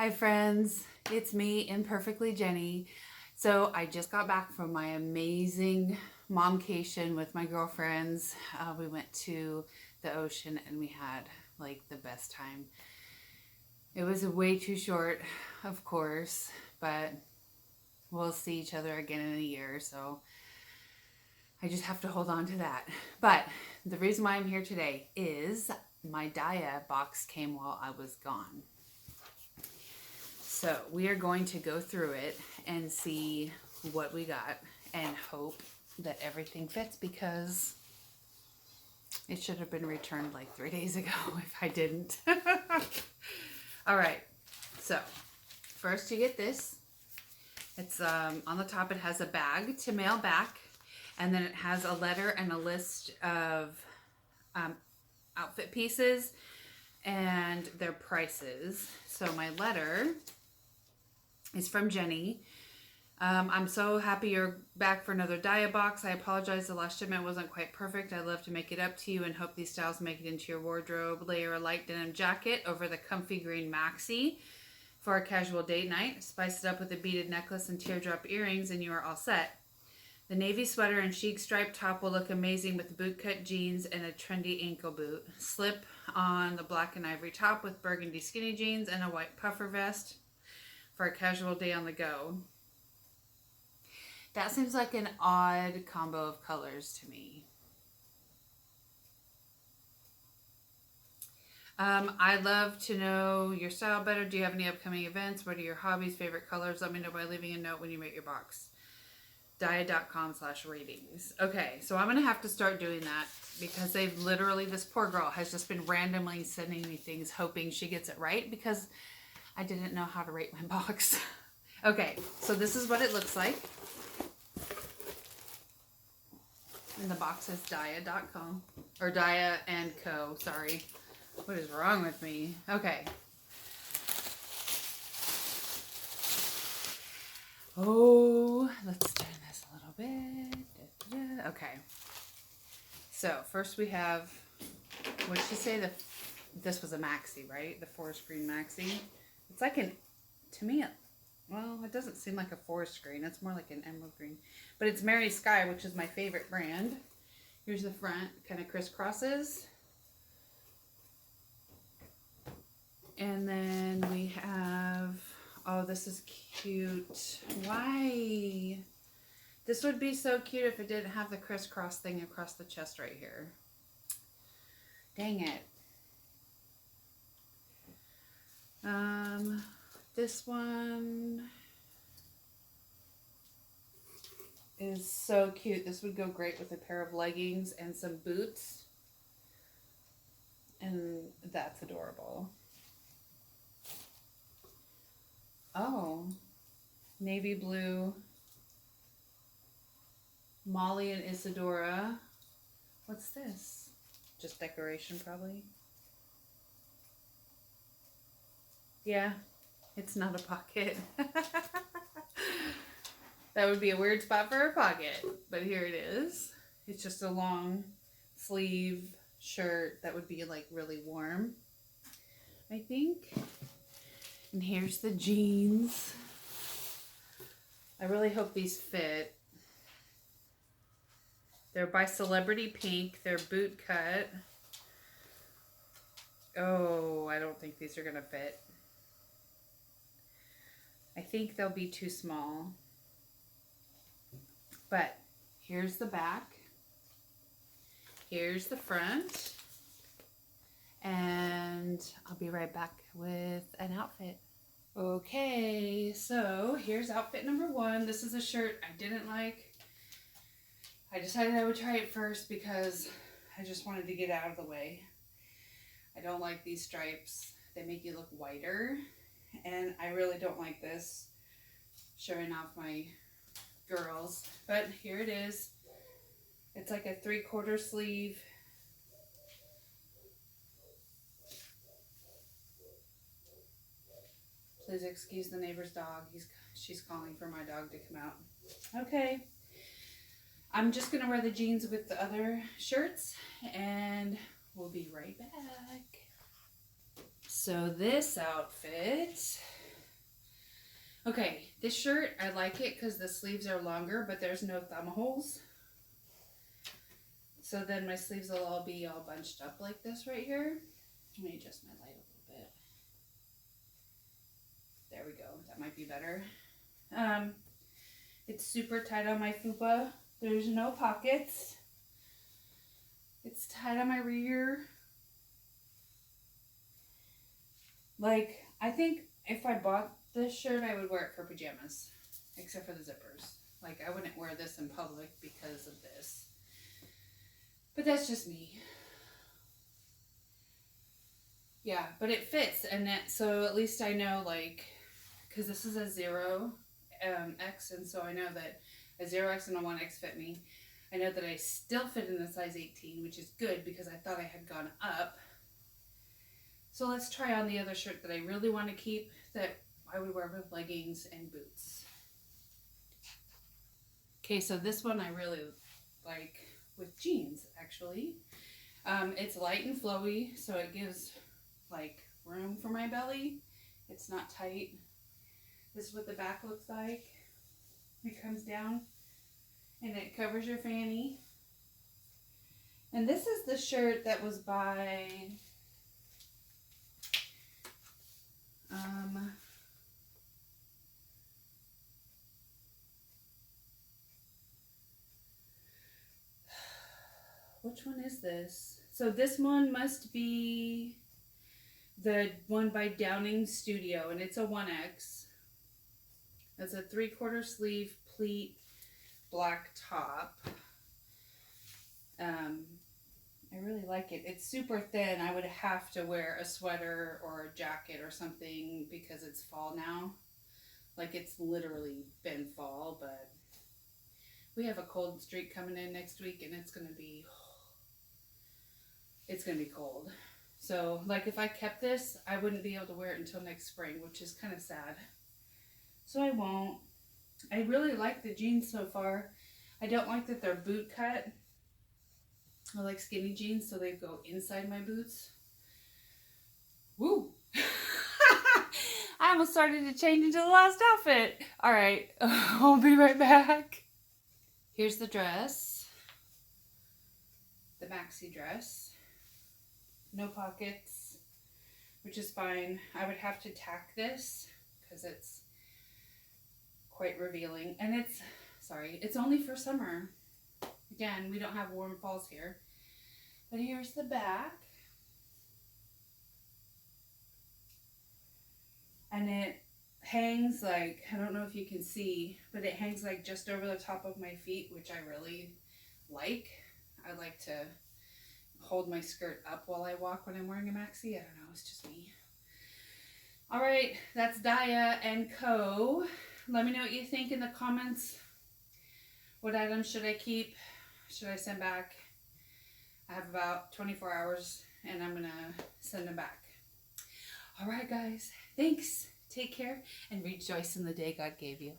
Hi friends, it's me, Imperfectly Jenny. So I just got back from my amazing momcation with my girlfriends. We went to the ocean and we had like the best time. It was way too short, of course, but we'll see each other again in a year, so I just have to hold on to that. But the reason why I'm here today is my Daya box came while I was gone. So we are going to go through it and see what we got and hope that everything fits, because it should have been returned like 3 days ago if I didn't. All right, so first you get this. It's on the top, it has a bag to mail back, and then it has a letter and a list of outfit pieces and their prices. So my letter is from Jenny. I'm so happy you're back for another Daya box. I apologize, the last shipment wasn't quite perfect. I'd love to make it up to you and hope these styles make it into your wardrobe. Layer a light denim jacket over the comfy green maxi for a casual date night. Spice it up with a beaded necklace and teardrop earrings and you are all set. The navy sweater and chic striped top will look amazing with bootcut jeans and a trendy ankle boot. Slip on the black and ivory top with burgundy skinny jeans and a white puffer vest for a casual day on the go. That seems like an odd combo of colors to me. I'd love to know your style better. Do you have any upcoming events? What are your hobbies, favorite colors? Let me know by leaving a note when you make your box. Daya.com/ratings. Okay, so I'm going to have to start doing that because they've literally, this poor girl has just been randomly sending me things hoping she gets it right because I didn't know how to rate my box. Okay, so this is what it looks like. And the box says Daya.com. Or Daya and Co. Sorry. What is wrong with me? Okay. Oh, let's turn this a little bit. Okay. So, first we have, what did she say? This was a maxi, right? The forest green maxi. It's like to me, well, it doesn't seem like a forest green. It's more like an emerald green. But it's Mary Sky, which is my favorite brand. Here's the front, kind of crisscrosses. And then we have, oh, this is cute. Why? This would be so cute if it didn't have the crisscross thing across the chest right here. Dang it. This one is so cute. This would go great with a pair of leggings and some boots. And that's adorable. Oh, navy blue. Molly and Isadora. What's this? Just decoration, probably. Yeah, it's not a pocket. That would be a weird spot for a pocket, but here it is. It's just a long sleeve shirt that would be like really warm, I think. And here's the jeans. I really hope these fit. They're by Celebrity Pink. They're boot cut. Oh, I don't think these are going to fit. I think they'll be too small. But here's the back. Here's the front. And I'll be right back with an outfit. Okay, so here's outfit number one. This is a shirt I didn't like. I decided I would try it first because I just wanted to get out of the way. I don't like these stripes. They make you look whiter. And I really don't like this, showing off my girls. But here it is. It's like a 3/4 sleeve. Please excuse the neighbor's dog. She's calling for my dog to come out. Okay. I'm just going to wear the jeans with the other shirts and we'll be right back. So this outfit Okay, this shirt, I like it because the sleeves are longer, but there's no thumb holes. So then my sleeves will all be all bunched up like this right here. Let me adjust my light a little bit. There we go. That might be better. It's super tight on my fupa. There's no pockets. It's tight on my rear. Like, I think if I bought this shirt, I would wear it for pajamas, except for the zippers. Like, I wouldn't wear this in public because of this. But that's just me. Yeah, but it fits, and that, so at least I know, like, because this is a 0X, and so I know that a 0X and a 1X fit me. I know that I still fit in the size 18, which is good because I thought I had gone up. So let's try on the other shirt that I really want to keep that I would wear with leggings and boots. Okay, so this one I really like with jeans, actually. It's light and flowy, so it gives like room for my belly. It's not tight. This is what the back looks like. It comes down and it covers your fanny. And this is the shirt that was by which one is this? So this one must be the one by Downing Studio, and it's a 1X. It's a 3/4 sleeve pleat black top. I really like it. It's super thin. I would have to wear a sweater or a jacket or something because it's fall now. Like, it's literally been fall, but we have a cold streak coming in next week, and it's gonna be cold. So, like, if I kept this, I wouldn't be able to wear it until next spring, which is kind of sad. So I won't. I really like the jeans so far. I don't like that they're boot cut. I like skinny jeans, so they go inside my boots. Woo! I almost started to change into the last outfit. All right, I'll be right back. Here's the dress. The maxi dress. No pockets, which is fine. I would have to tack this because it's quite revealing. And it's only for summer. Again, we don't have warm falls here. But here's the back. And it hangs like, I don't know if you can see, but it hangs like just over the top of my feet, which I really like. I like to hold my skirt up while I walk when I'm wearing a maxi. I don't know, it's just me. All right, that's Daya & Co. Let me know what you think in the comments. What items should I keep? Should I send back? I have about 24 hours and I'm gonna send them back. All right, guys, thanks. Take care and rejoice in the day God gave you.